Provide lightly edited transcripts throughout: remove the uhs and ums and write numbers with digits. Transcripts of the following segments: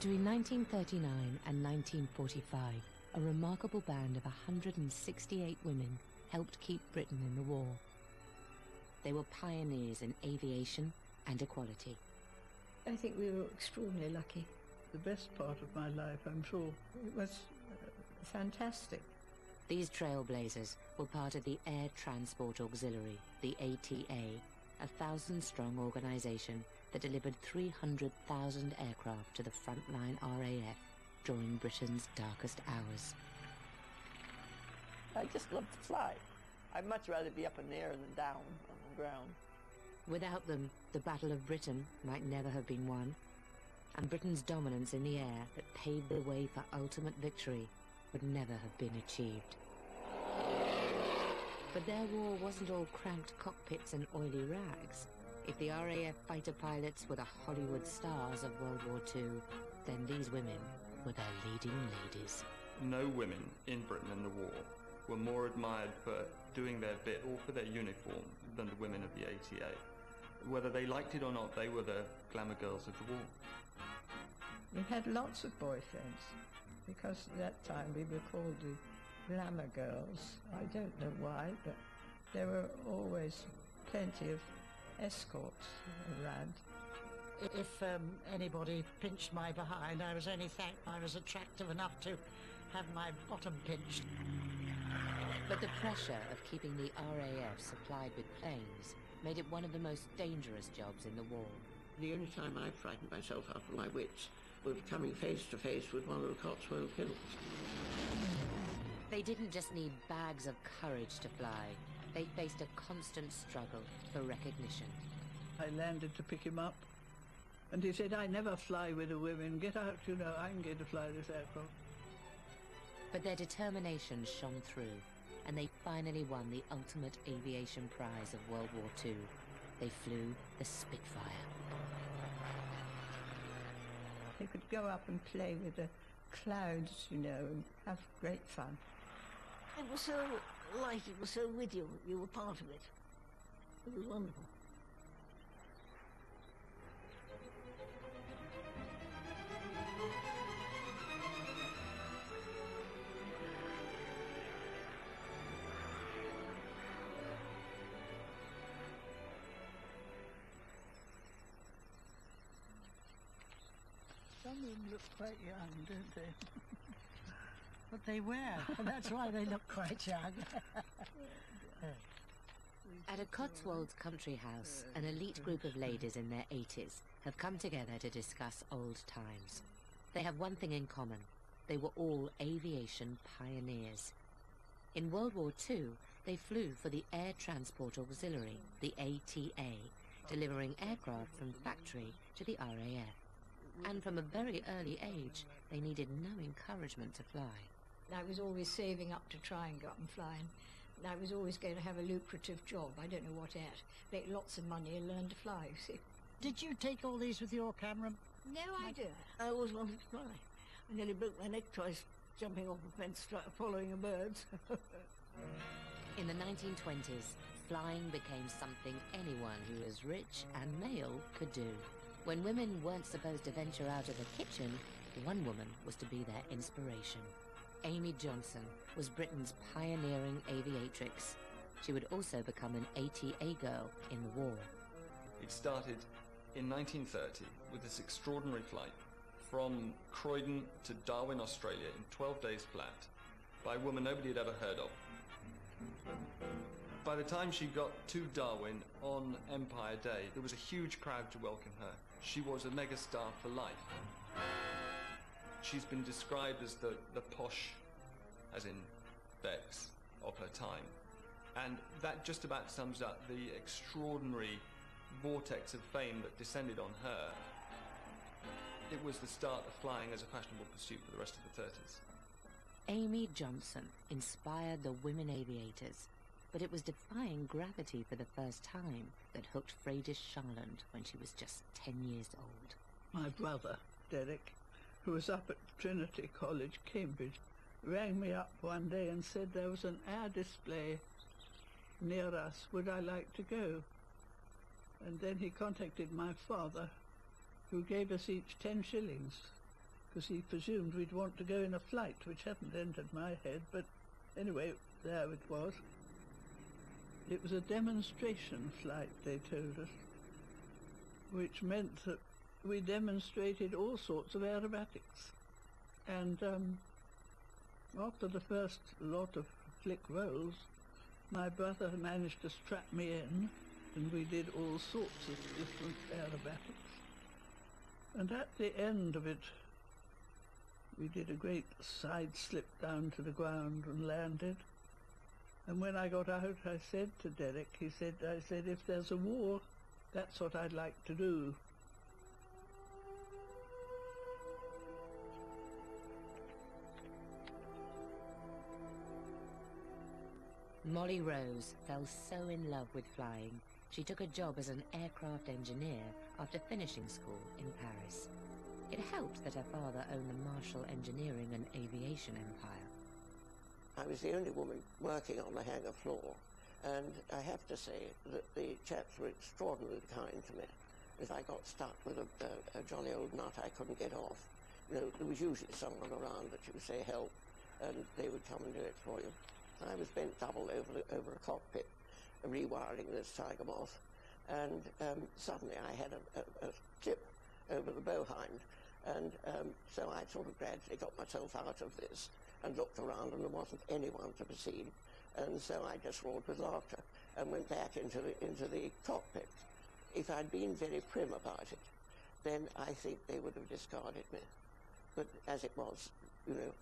Between 1939 and 1945, a remarkable band of 168 women helped keep Britain in the war. They were pioneers in aviation and equality. I think we were extraordinarily lucky. The best part of my life, I'm sure. It was fantastic. These trailblazers were part of the Air Transport Auxiliary, the ATA, a 1,000-strong organisation that delivered 300,000 aircraft to the frontline RAF during Britain's darkest hours. I just love to fly. I'd much rather be up in the air than down on the ground. Without them, the Battle of Britain might never have been won, and Britain's dominance in the air that paved the way for ultimate victory would never have been achieved. But their war wasn't all cramped cockpits and oily rags. If the RAF fighter pilots were the Hollywood stars of World War II, then these women were their leading ladies. No women in Britain in the war were more admired for doing their bit or for their uniform than the women of the ATA. Whether they liked it or not, they were the glamour girls of the war. We had lots of boyfriends, because at that time we were called the glamour girls. I don't know why, but there were always plenty of escorts around. If anybody pinched my behind, I was only thanked I was attractive enough to have my bottom pinched. But the pressure of keeping the RAF supplied with planes made it one of the most dangerous jobs in the war. The only time I frightened myself out of my wits was coming face to face with one of the Cotswold Hills. They didn't just need bags of courage to fly. They faced a constant struggle for recognition. I landed to pick him up, and he said, "I never fly with the women. Get out, you know, I'm going to fly this aircraft." But their determination shone through, and they finally won the ultimate aviation prize of World War II. They flew the Spitfire. They could go up and play with the clouds, you know, and have great fun. It was so light, it was so with you, you were part of it. It was wonderful. Some of them look quite young, don't they? But they were, and that's why they look quite young. At a Cotswolds country house, an elite group of ladies in their 80s have come together to discuss old times. They have one thing in common. They were all aviation pioneers. In World War II, they flew for the Air Transport Auxiliary, the ATA, delivering aircraft from factory to the RAF. And from a very early age, they needed no encouragement to fly. I was always saving up to try and go up and fly. And I was always going to have a lucrative job, I don't know what at, make lots of money and learn to fly, you see. Did you take all these with your camera? No idea. I always wanted to fly. I nearly broke my neck twice jumping off a fence, following a bird. In the 1920s, flying became something anyone who was rich and male could do. When women weren't supposed to venture out of the kitchen, one woman was to be their inspiration. Amy Johnson was Britain's pioneering aviatrix. She would also become an ATA girl in the war. It started in 1930 with this extraordinary flight from Croydon to Darwin, Australia in 12 days flat by a woman nobody had ever heard of. By the time she got to Darwin on Empire Day, there was a huge crowd to welcome her. She was a megastar for life. She's been described as the posh, as in Bex, of her time. And that just about sums up the extraordinary vortex of fame that descended on her. It was the start of flying as a fashionable pursuit for the rest of the 30s. Amy Johnson inspired the women aviators, but it was defying gravity for the first time that hooked Freydis Charland when she was just 10 years old. My brother, Derek, who was up at Trinity College, Cambridge, rang me up one day and said there was an air display near us. Would I like to go? And then he contacted my father, who gave us each 10 shillings. because he presumed we'd want to go in a flight, which hadn't entered my head, but anyway, there it was. It was a demonstration flight, they told us, which meant that we demonstrated all sorts of aerobatics. And after the first lot of flick rolls, my brother managed to strap me in, and we did all sorts of different aerobatics. And at the end of it, we did a great side slip down to the ground and landed. And when I got out, I said to Derek, I said, if there's a war, that's what I'd like to do. Molly Rose fell so in love with flying, she took a job as an aircraft engineer after finishing school in Paris. It helped that her father owned the Marshall engineering and aviation empire. I was the only woman working on the hangar floor, and I have to say that the chaps were extraordinarily kind to me. If I got stuck with a jolly old nut I couldn't get off, there was usually someone around that you would say help, and they would come and do it for you. I was bent double over a cockpit, rewiring this Tiger Moth, and suddenly I had a tip over the bowhind, and so I sort of gradually got myself out of this and looked around, and there wasn't anyone to be seen, and so I just roared with laughter and went back into the cockpit. If I'd been very prim about it, then I think they would have discarded me. But as it was,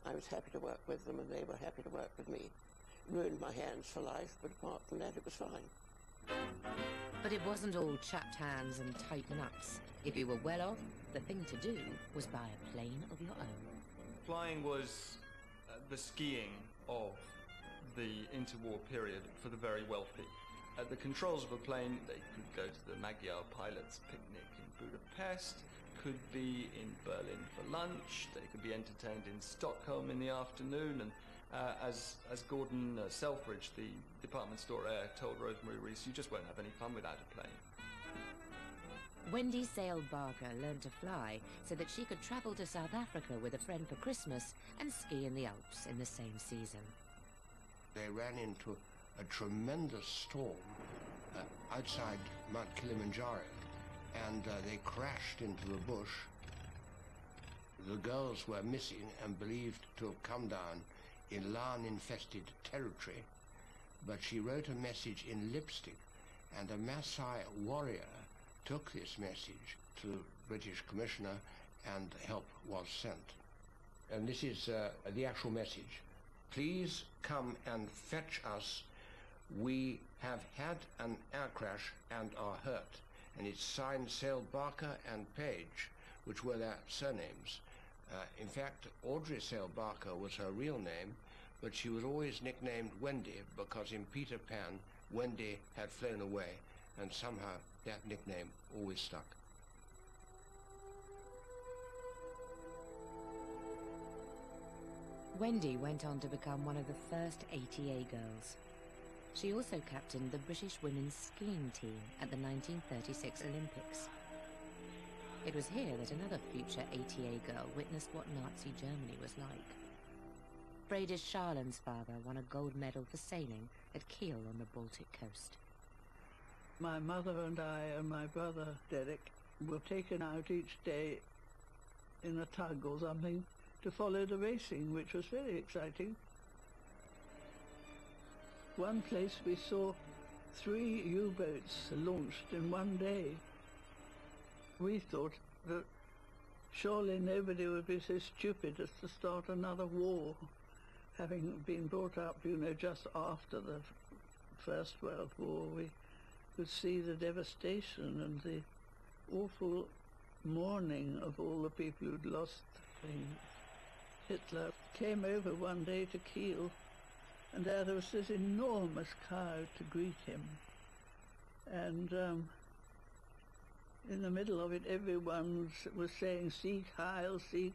I was happy to work with them, and they were happy to work with me. Ruined my hands for life, but apart from that, it was fine. But it wasn't all chapped hands and tight nuts. If you were well off, the thing to do was buy a plane of your own. Flying was the skiing of the interwar period for the very wealthy. At the controls of a plane, they could go to the Magyar pilots' picnic in Budapest, could be in Berlin for lunch, they could be entertained in Stockholm in the afternoon, and as Gordon Selfridge, the department store heir, told Rosemary Rees, you just won't have any fun without a plane. Wendy Sale Barker learned to fly so that she could travel to South Africa with a friend for Christmas and ski in the Alps in the same season. They ran into a tremendous storm outside Mount Kilimanjaro, and they crashed into the bush. The girls were missing and believed to have come down in lion-infested territory, but she wrote a message in lipstick, and a Maasai warrior took this message to the British Commissioner, and help was sent. And this is the actual message. Please come and fetch us. We have had an air crash and are hurt. And it's signed Sale Barker and Page, which were their surnames. In fact, Audrey Sale Barker was her real name, but she was always nicknamed Wendy because in Peter Pan, Wendy had flown away, and somehow that nickname always stuck. Wendy went on to become one of the first ATA girls. She also captained the British women's skiing team at the 1936 Olympics. It was here that another future ATA girl witnessed what Nazi Germany was like. Bradish Charlan's father won a gold medal for sailing at Kiel on the Baltic coast. My mother and I and my brother Derek were taken out each day in a tug or something to follow the racing, which was very exciting. One place we saw 3 U-boats launched in one day. We thought that surely nobody would be so stupid as to start another war, having been brought up, just after the First World War. We could see the devastation and the awful mourning of all the people who'd lost things. Hitler came over one day to Kiel, and there was this enormous crowd to greet him. And in the middle of it, everyone was saying, Sieg Heil, Sieg